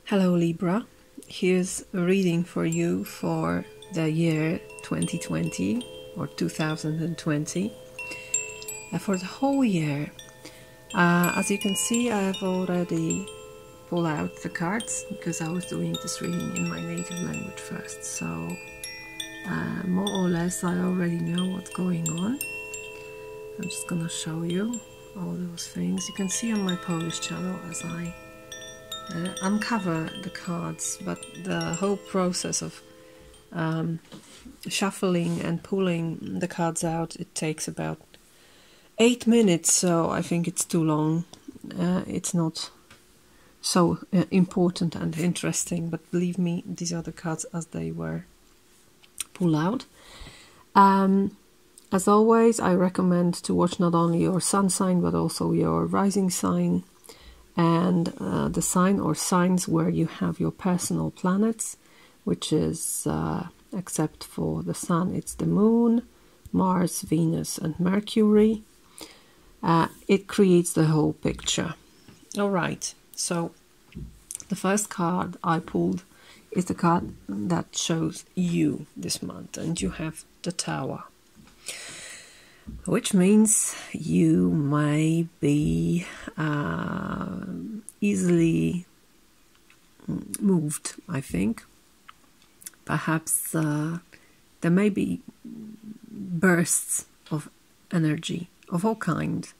Hello Libra, here's a reading for you for the year 2020 or 2020 for the whole year. As you can see, I have already pulled out the cards because I was doing this reading in my native language first, so more or less I already know what's going on. I'm just gonna show you all those things. You can see on my Polish channel as I uncover the cards, but the whole process of shuffling and pulling the cards out, it takes about 8 minutes, so I think it's too long. It's not so important and interesting, but believe me, these are the cards as they were pulled out. As always, I recommend to watch not only your sun sign but also your rising sign and the sign or signs where you have your personal planets, which is, except for the sun, it's the moon, Mars, Venus and Mercury. It creates the whole picture. Alright, so the first card I pulled is the card that shows you this month, and you have the Tower, which means you may be easily moved, I think. Perhaps there may be bursts of energy of all kinds.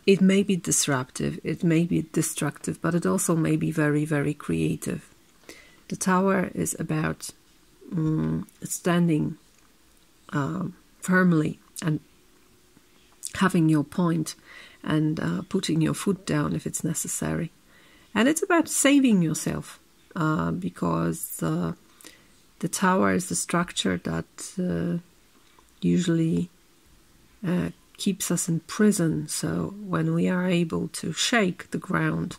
It may be disruptive, it may be destructive, but it also may be very, very creative. The Tower is about standing firmly and having your point and putting your foot down if it's necessary. And it's about saving yourself because the Tower is the structure that usually keeps us in prison. So when we are able to shake the ground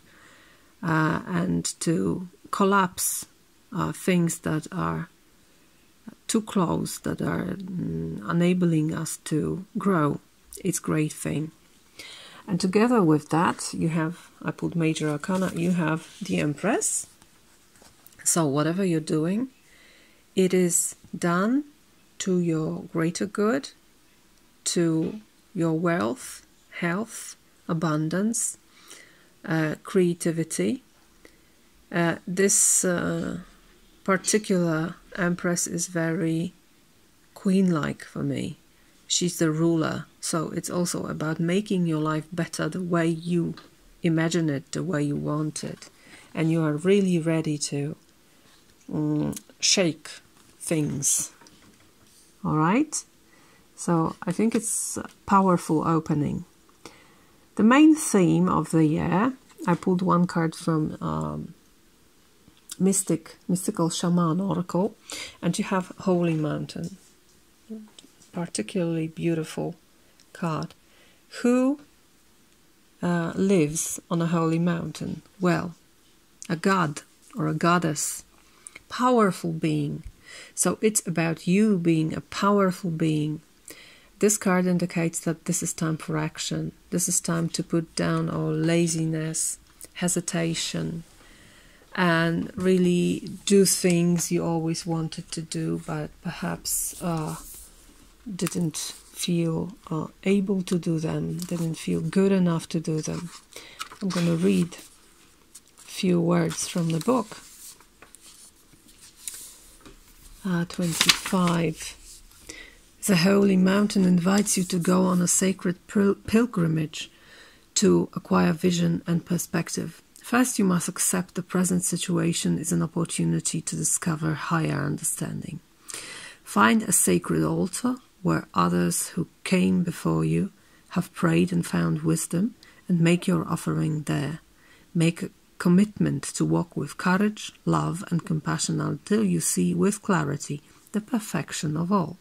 and to collapse things that are too close, that are enabling us to grow, it's a great thing. And together with that, you have, I put Major Arcana, you have the Empress. So whatever you're doing, it is done to your greater good, to your wealth, health, abundance, creativity. This particular Empress is very queen-like for me. She's the ruler, so it's also about making your life better the way you imagine it, the way you want it. And you are really ready to shake things. All right? So I think it's a powerful opening. The main theme of the year, I pulled one card from mystical Shaman Oracle, and you have Holy Mountain. Particularly beautiful card. Who lives on a holy mountain? Well, a god or a goddess, powerful being. So it's about you being a powerful being. This card indicates that this is time for action. This is time to put down all laziness, hesitation, and really do things you always wanted to do, but perhaps didn't feel able to do them, didn't feel good enough to do them. I'm going to read a few words from the book. 25. The holy mountain invites you to go on a sacred pilgrimage to acquire vision and perspective. First, you must accept the present situation is an opportunity to discover higher understanding. Find a sacred altar where others who came before you have prayed and found wisdom, and make your offering there. Make a commitment to walk with courage, love and compassion until you see with clarity the perfection of all.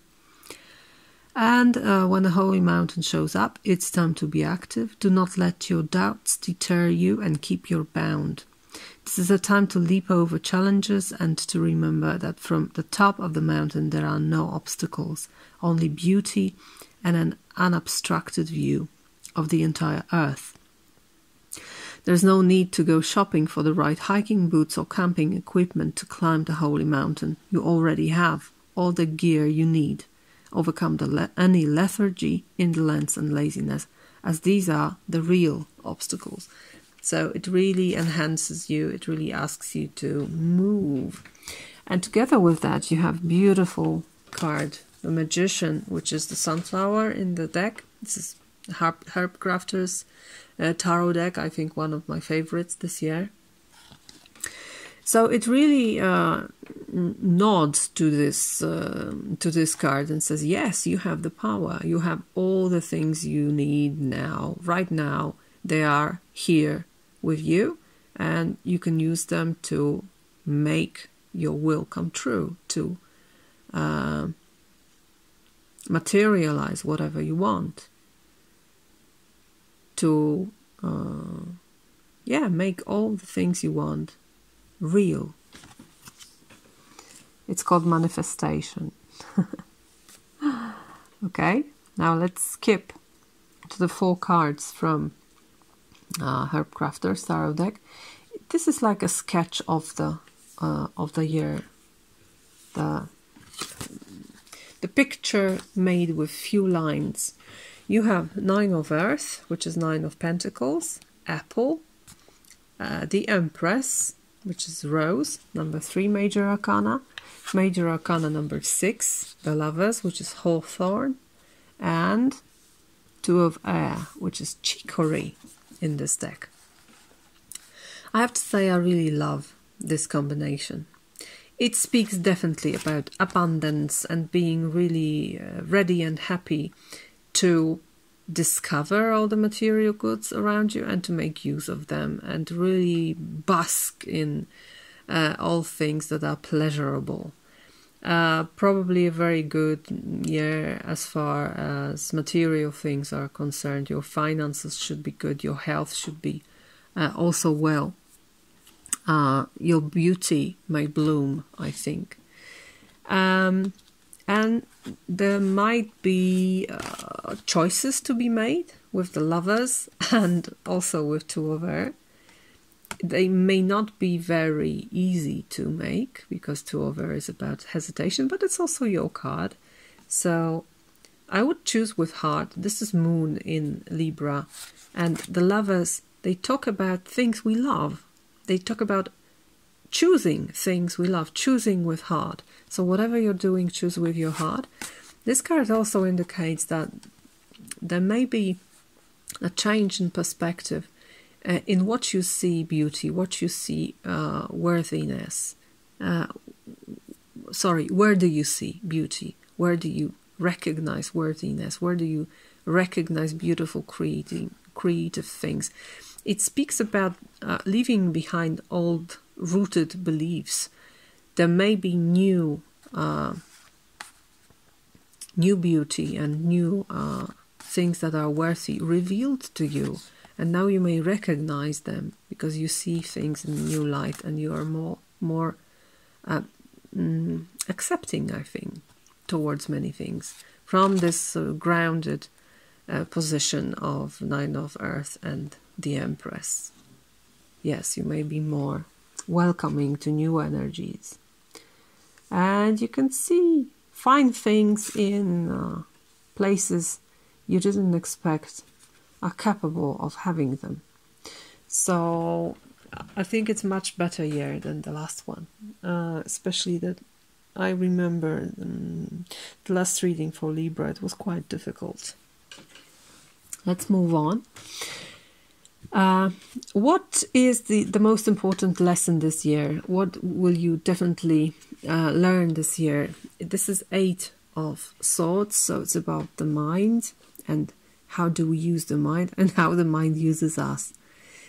And when the holy mountain shows up, it's time to be active. Do not let your doubts deter you and keep your bound. This is a time to leap over challenges and to remember that from the top of the mountain there are no obstacles, only beauty and an unobstructed view of the entire earth. There's no need to go shopping for the right hiking boots or camping equipment to climb the holy mountain. You already have all the gear you need. Overcome any lethargy, indolence and laziness, as these are the real obstacles. So it really enhances you, it really asks you to move. And together with that, you have beautiful card, the Magician, which is the sunflower in the deck. This is Herb Crafter's tarot deck, I think one of my favorites this year. So it really nods to this card and says, yes, you have the power. You have all the things you need now. Right now, they are here with you, and you can use them to make your will come true, to materialize whatever you want, to make all the things you want real. It's called manifestation. Okay, now let's skip to the 4 cards from Herb Crafter's tarot deck. This is like a sketch of the year, the picture made with few lines. You have 9 of Earth, which is 9 of Pentacles, Apple, the Empress, which is Rose, number 3 Major Arcana number 6, the Lovers, which is Hawthorn, and 2 of Air, which is Chicory in this deck. I have to say I really love this combination. It speaks definitely about abundance and being really ready and happy to discover all the material goods around you and to make use of them and really bask in all things that are pleasurable. Probably a very good year as far as material things are concerned. Your finances should be good, your health should be also well. Your beauty may bloom, I think. And there might be choices to be made with the Lovers and also with 2 of Air. They may not be very easy to make because 2 of Air is about hesitation, but it's also your card. So I would choose with heart. This is Moon in Libra, and the Lovers, they talk about things we love. They talk about choosing things we love, choosing with heart. So whatever you're doing, choose with your heart. This card also indicates that there may be a change in perspective in what you see beauty, what you see worthiness. Where do you see beauty? Where do you recognize worthiness? Where do you recognize beautiful creative things? It speaks about leaving behind old rooted beliefs. There may be new beauty and new things that are worthy revealed to you, and now you may recognize them because you see things in a new light and you are more accepting, I think, towards many things from this grounded position of 9 of Earth and the Empress. Yes, you may be more welcoming to new energies, and you can find things in places you didn't expect are capable of having them. So I think it's much better year than the last one, especially that I remember the last reading for Libra, it was quite difficult. Let's move on. What is the most important lesson this year? What will you definitely learn this year? This is 8 of Swords, so it's about the mind and how do we use the mind and how the mind uses us.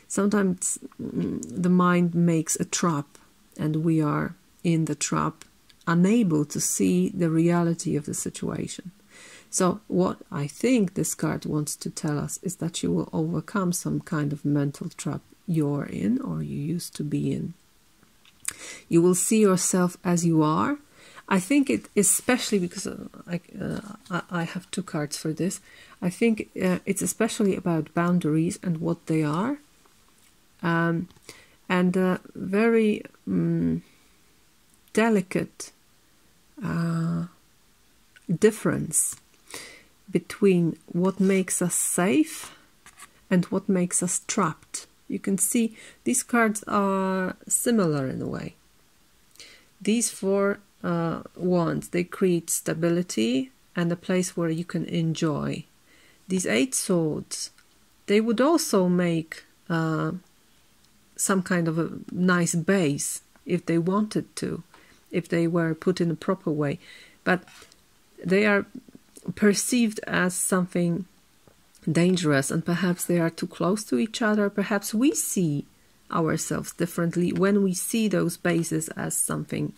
Sometimes the mind makes a trap and we are in the trap, unable to see the reality of the situation. So what I think this card wants to tell us is that you will overcome some kind of mental trap you're in or you used to be in. You will see yourself as you are. I think it, especially because I have 2 cards for this, I think it's especially about boundaries and what they are. and a very delicate difference between what makes us safe and what makes us trapped. You can see these cards are similar in a way. These 4 wands, they create stability and a place where you can enjoy. These 8 swords, they would also make some kind of a nice base if they wanted to, if they were put in a proper way. But they are perceived as something dangerous, and perhaps they are too close to each other. Perhaps we see ourselves differently when we see those bases as something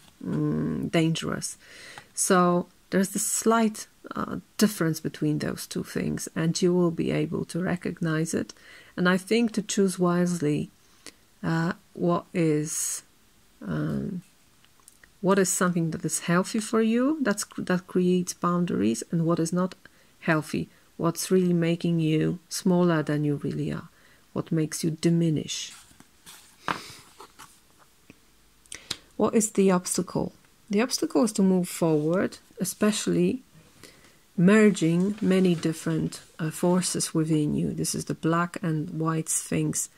dangerous. So there's this slight difference between those two things, and you will be able to recognize it. And I think to choose wisely what is something that is healthy for you, that creates boundaries, and what is not healthy, what's really making you smaller than you really are, what makes you diminish. What is the obstacle? The obstacle is to move forward, especially merging many different forces within you. This is the black and white sphinx.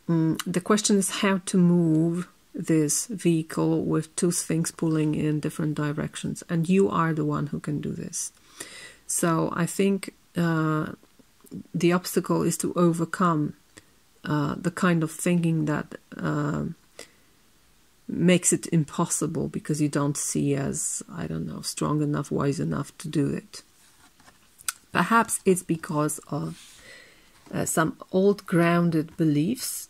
The question is how to move this vehicle with 2 sphinx pulling in different directions, and you are the one who can do this. So I think the obstacle is to overcome the kind of thinking that makes it impossible because you don't see as, I don't know, strong enough, wise enough to do it. Perhaps it's because of some old grounded beliefs.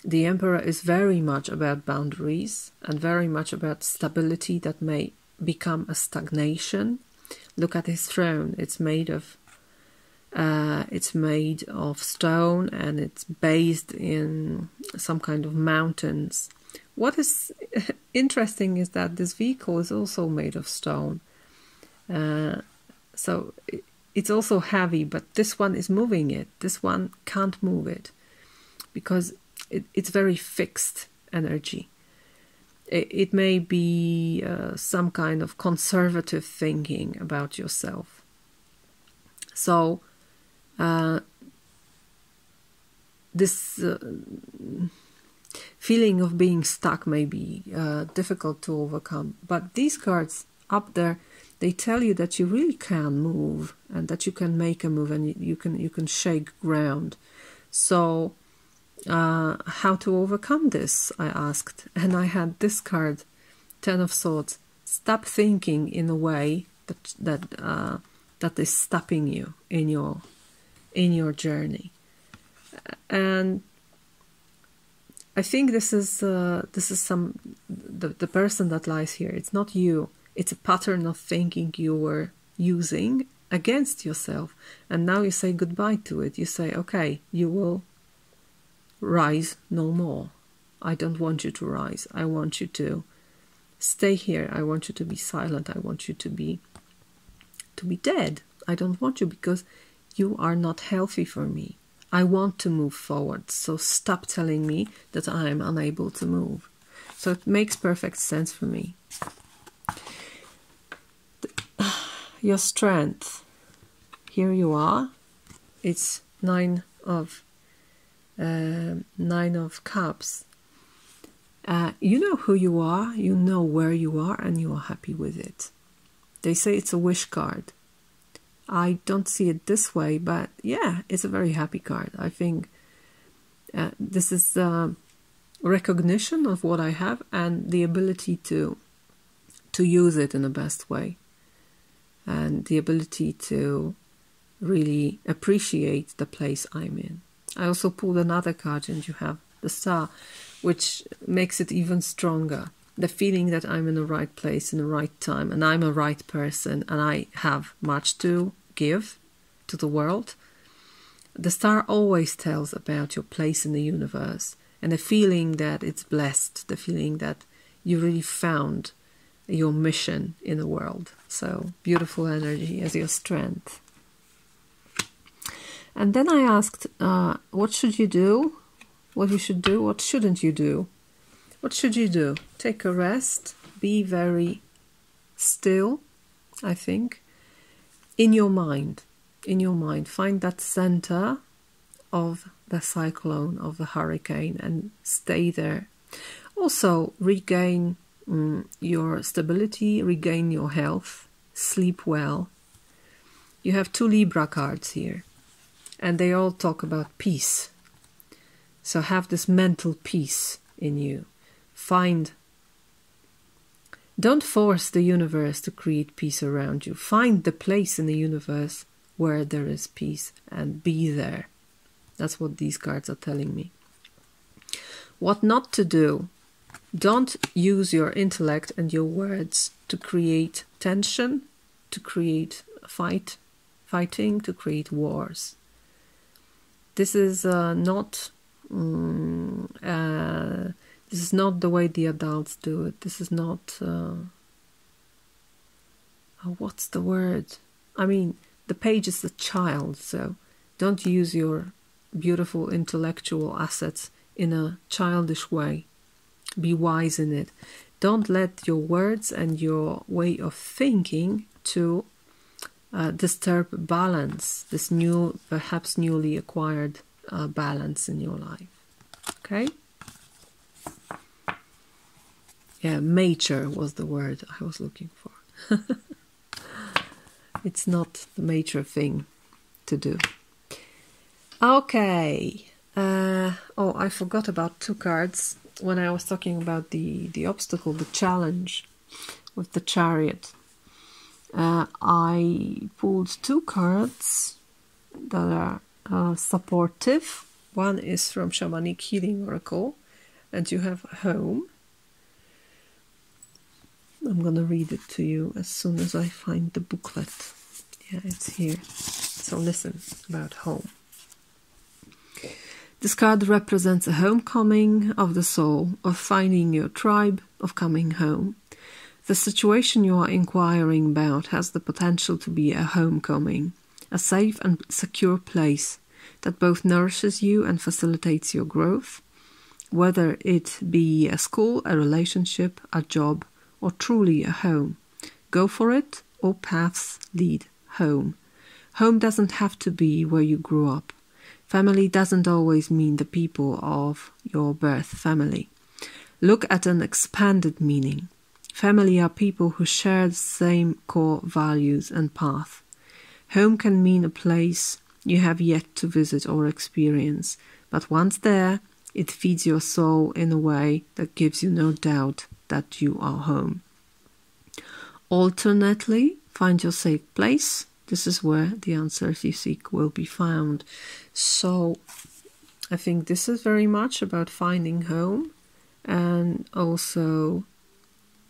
The Emperor is very much about boundaries and very much about stability that may become a stagnation. Look at his throne. It's made of stone, and it's based in some kind of mountains. What is interesting is that this vehicle is also made of stone. So it's also heavy, but this one is moving it. This one can't move it because it's very fixed energy. It may be some kind of conservative thinking about yourself. So this feeling of being stuck may be difficult to overcome. But these cards up there, they tell you that you really can move, and that you can make a move, and you can shake ground. So how to overcome this, I asked, and I had this card, 10 of Swords. Stop thinking in a way that is stopping you in your journey. And I think this is the person that lies here. It's not you. It's a pattern of thinking you were using against yourself, and now you say goodbye to it. You say, okay, you will rise no more. I don't want you to rise. I want you to stay here. I want you to be silent. I want you to be dead. I don't want you, because you are not healthy for me. I want to move forward, so stop telling me that I am unable to move. So it makes perfect sense for me. Your strength. Here you are. It's 9 of Cups. You know who you are, you know where you are, and you are happy with it. They say it's a wish card. I don't see it this way, but yeah, it's a very happy card. I think this is recognition of what I have and the ability to use it in the best way, and the ability to really appreciate the place I'm in. I also pulled another card, and you have the Star, which makes it even stronger. The feeling that I'm in the right place in the right time, and I'm a right person, and I have much to give to the world. The Star always tells about your place in the universe, and the feeling that it's blessed, the feeling that you really found your mission in the world. So beautiful energy as your strength. And then I asked, what should you do what you should do, what shouldn't you do. What should you do? Take a rest, be very still, I think, in your mind. In your mind, find that center of the cyclone, of the hurricane, and stay there. Also, regain your stability, regain your health, sleep well. You have 2 Libra cards here, and they all talk about peace. So have this mental peace in you. Don't force the universe to create peace around you. Find the place in the universe where there is peace and be there. That's what these cards are telling me. What not to do. Don't use your intellect and your words to create tension, to create fighting, to create wars. This is not the way the adults do it. This is not what's the word? I mean, the page is the child, so don't use your beautiful intellectual assets in a childish way. Be wise in it. Don't let your words and your way of thinking to disturb balance, this new, perhaps newly acquired balance in your life. Okay? Yeah, mature was the word I was looking for. It's not the major thing to do. Okay. Oh, I forgot about 2 cards when I was talking about the obstacle, the challenge with the Chariot. I pulled 2 cards that are supportive. One is from Shamanic Healing Oracle, and you have home. I'm going to read it to you as soon as I find the booklet. Yeah, it's here. So listen about home. This card represents a homecoming of the soul, of finding your tribe, of coming home. The situation you are inquiring about has the potential to be a homecoming, a safe and secure place that both nourishes you and facilitates your growth, whether it be a school, a relationship, a job, or truly a home. Go for it, all paths lead home. Home doesn't have to be where you grew up. Family doesn't always mean the people of your birth family. Look at an expanded meaning. Family are people who share the same core values and path. Home can mean a place you have yet to visit or experience, but once there, it feeds your soul in a way that gives you no doubt that you are home. Alternately, find your safe place. This is where the answers you seek will be found. So I think this is very much about finding home, and also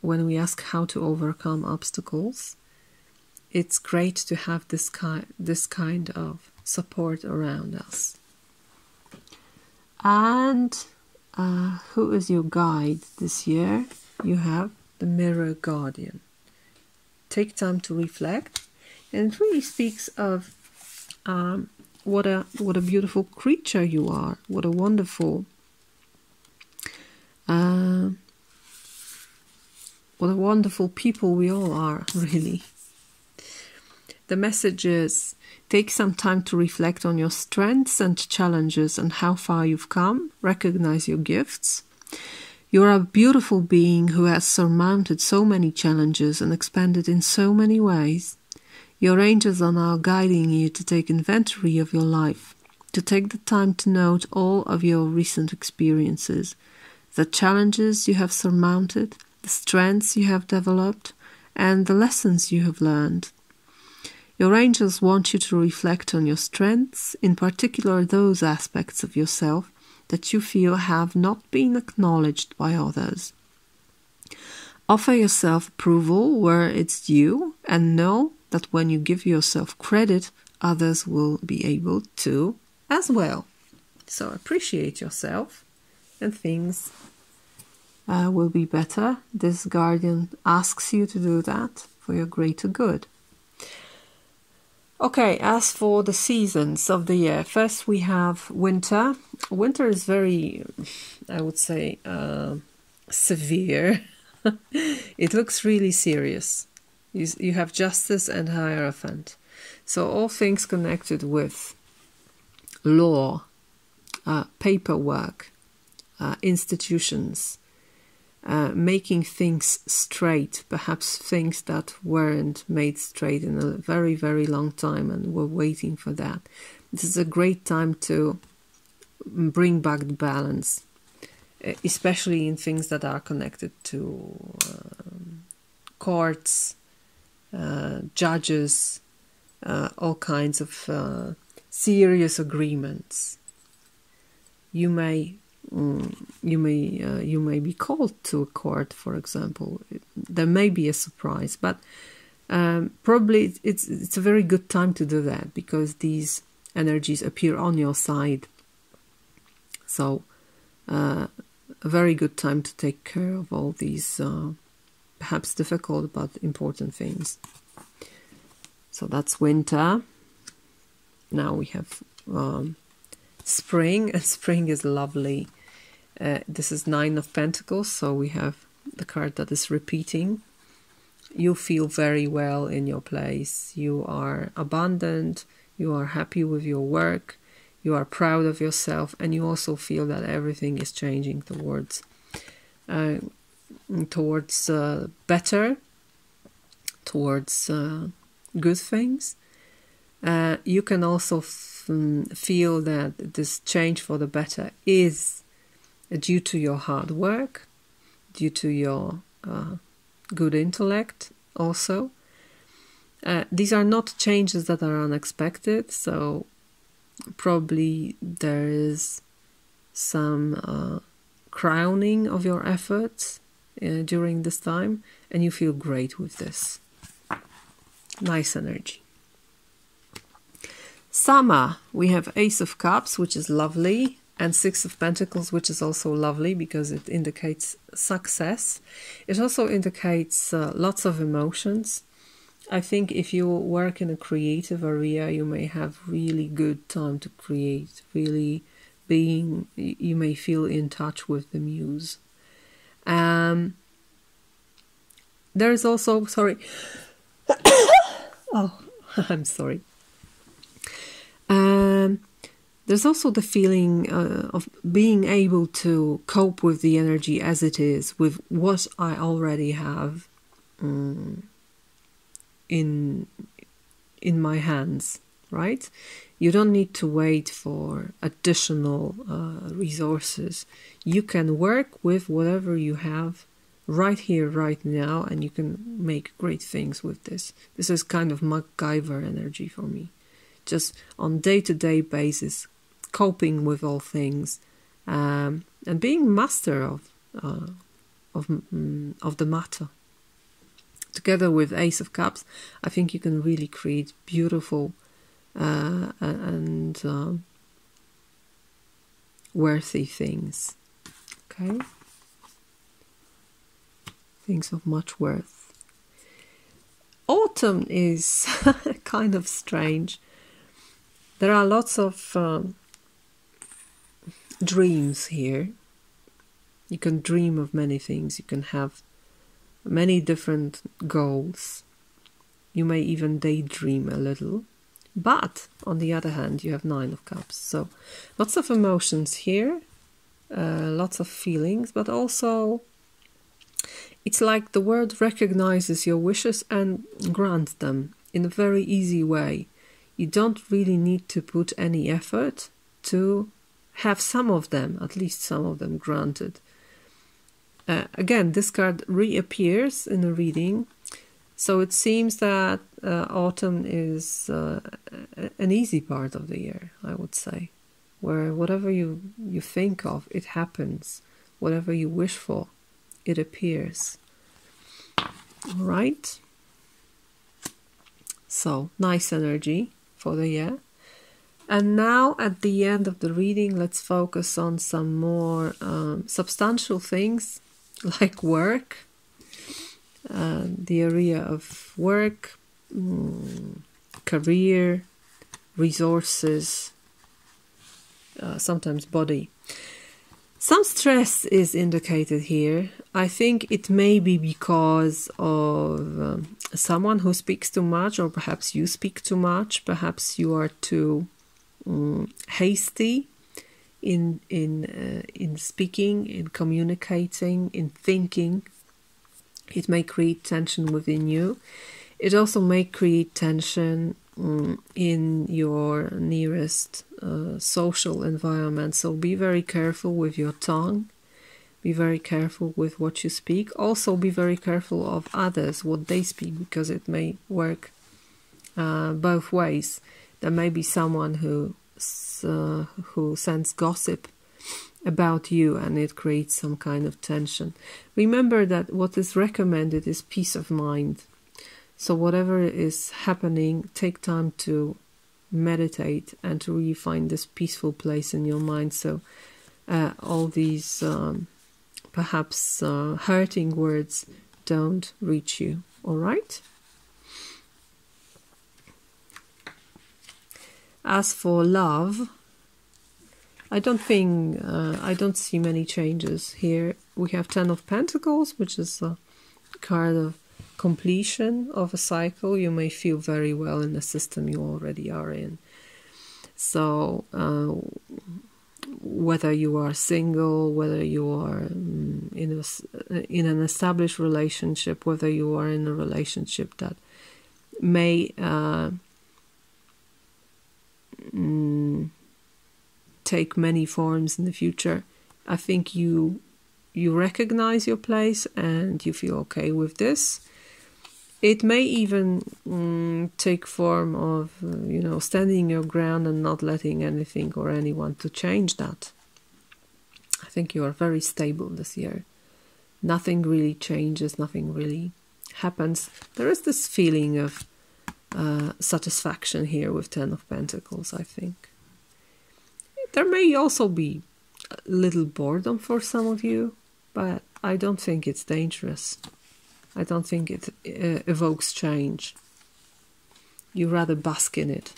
when we ask how to overcome obstacles, it's great to have this kind of support around us. And who is your guide this year? You have the Mirror Guardian. Take time to reflect, and it really speaks of what a beautiful creature you are. What a wonderful people we all are, really. The message is, take some time to reflect on your strengths and challenges and how far you've come. Recognize your gifts. You're a beautiful being who has surmounted so many challenges and expanded in so many ways. Your angels are now guiding you to take inventory of your life, to take the time to note all of your recent experiences, the challenges you have surmounted, the strengths you have developed, and the lessons you have learned. Your angels want you to reflect on your strengths, in particular those aspects of yourself that you feel have not been acknowledged by others. Offer yourself approval where it's due, and know that when you give yourself credit, others will be able to as well. So appreciate yourself, and things will be better. This guardian asks you to do that for your greater good. Okay, as for the seasons of the year, first we have winter. Winter is very, I would say, severe. It looks really serious. You have Justice and Hierophant. So all things connected with law, paperwork, institutions, making things straight, perhaps things that weren't made straight in a very, very long time and we're waiting for that. This is a great time to bring back the balance, especially in things that are connected to courts, judges, all kinds of serious agreements. You may be called to a court, for example. There may be a surprise, but probably it's a very good time to do that because these energies appear on your side. So a very good time to take care of all these perhaps difficult but important things. So that's winter. Now we have spring, and spring is lovely. This is Nine of Pentacles, so we have the card that is repeating. You feel very well in your place. You are abundant. You are happy with your work. You are proud of yourself, and you also feel that everything is changing towards better, towards good things. You can also feel that this change for the better is due to your hard work, due to your good intellect also. These are not changes that are unexpected, so probably there is some crowning of your efforts during this time, and you feel great with this. Nice energy. Summer, we have Ace of Cups, which is lovely, and Six of Pentacles, which is also lovely because it indicates success. It also indicates lots of emotions. I think if you work in a creative area, you may have really good time to create, really you may feel in touch with the muse. There is also, sorry, oh, I'm sorry. There's also the feeling of being able to cope with the energy as it is, with what I already have in my hands, right? You don't need to wait for additional resources. You can work with whatever you have right here, right now, and you can make great things with this. This is kind of MacGyver energy for me. Just on day-to-day basis, coping with all things, and being master of the matter. Together with Ace of Cups, I think you can really create beautiful and worthy things. Okay, things of much worth. Autumn is kind of strange. There are lots of dreams here. You can dream of many things. You can have many different goals. You may even daydream a little. But, on the other hand, you have Nine of Cups. So, lots of emotions here. Lots of feelings. But also, it's like the world recognizes your wishes and grants them in a very easy way. You don't really need to put any effort to have some of them, at least some of them, granted. Again, this card reappears in the reading, so it seems that autumn is an easy part of the year, I would say, where whatever you think of, it happens. Whatever you wish for, it appears. All right? So, nice energy for the year. And now at the end of the reading, let's focus on some more substantial things like work, the area of work, career, resources, sometimes body. Some stress is indicated here. I think it may be because of someone who speaks too much, or perhaps you speak too much. Perhaps you are too hasty in speaking, in communicating, in thinking. It may create tension within you. It also may create tension in your nearest social environment. So be very careful with your tongue. Be very careful with what you speak. Also be very careful of others, what they speak, because it may work both ways. There may be someone who sends gossip about you, and it creates some kind of tension. Remember that what is recommended is peace of mind. So whatever is happening, take time to meditate and to really find this peaceful place in your mind, so all these perhaps hurting words don't reach you. All right? As for love, I don't see many changes here. We have 10 of Pentacles, which is a card of completion of a cycle. You may feel very well in the system you already are in. So whether you are single, whether you are in an established relationship, whether you are in a relationship that may take many forms in the future, I think you recognize your place and you feel okay with this. It may even take form of standing your ground and not letting anything or anyone to change that. I think you are very stable this year. Nothing really changes, nothing really happens. There is this feeling of satisfaction here with 10 of Pentacles, I think. There may also be a little boredom for some of you, but I don't think it's dangerous. I don't think it evokes change. You rather bask in it.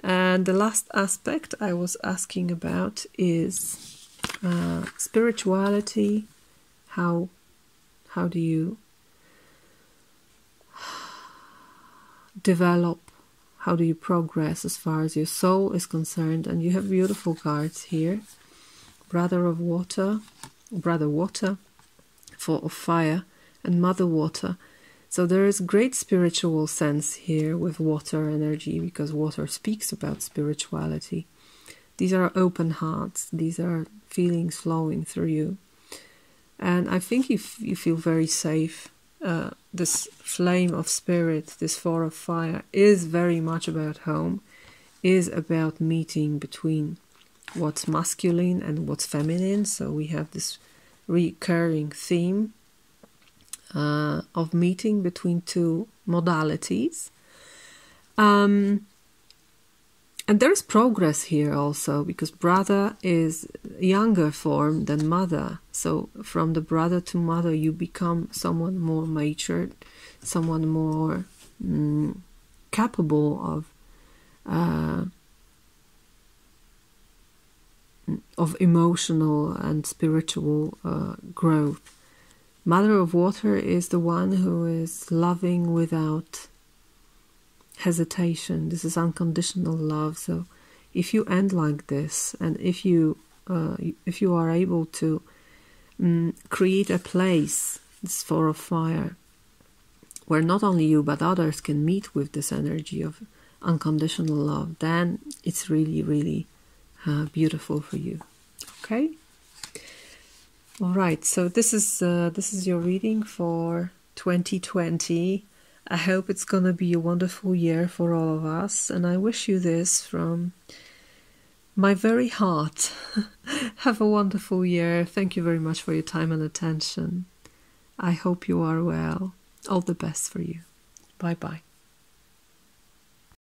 And the last aspect I was asking about is spirituality. How do you develop? How do you progress as far as your soul is concerned? And you have beautiful cards here. Brother Water, 4 of Fire, and Mother Water. So there is great spiritual sense here with water energy, because water speaks about spirituality. These are open hearts. These are feelings flowing through you. And I think you feel very safe. This flame of spirit, this 4 of Fire, is very much about home, is about meeting between what's masculine and what's feminine. So we have this recurring theme of meeting between two modalities. And there's progress here also, because brother is a younger form than mother. So from the brother to mother, you become someone more matured, someone more capable of emotional and spiritual growth. Mother of Water is the one who is loving without hesitation. This is unconditional love. So if you end like this, and if you are able to create a place, this 4 of Fire, where not only you but others can meet with this energy of unconditional love, then it's really, really beautiful for you. Okay. All right. So this is your reading for 2020. I hope it's going to be a wonderful year for all of us, and I wish you this from my very heart. Have a wonderful year. Thank you very much for your time and attention. I hope you are well. All the best for you. Bye-bye.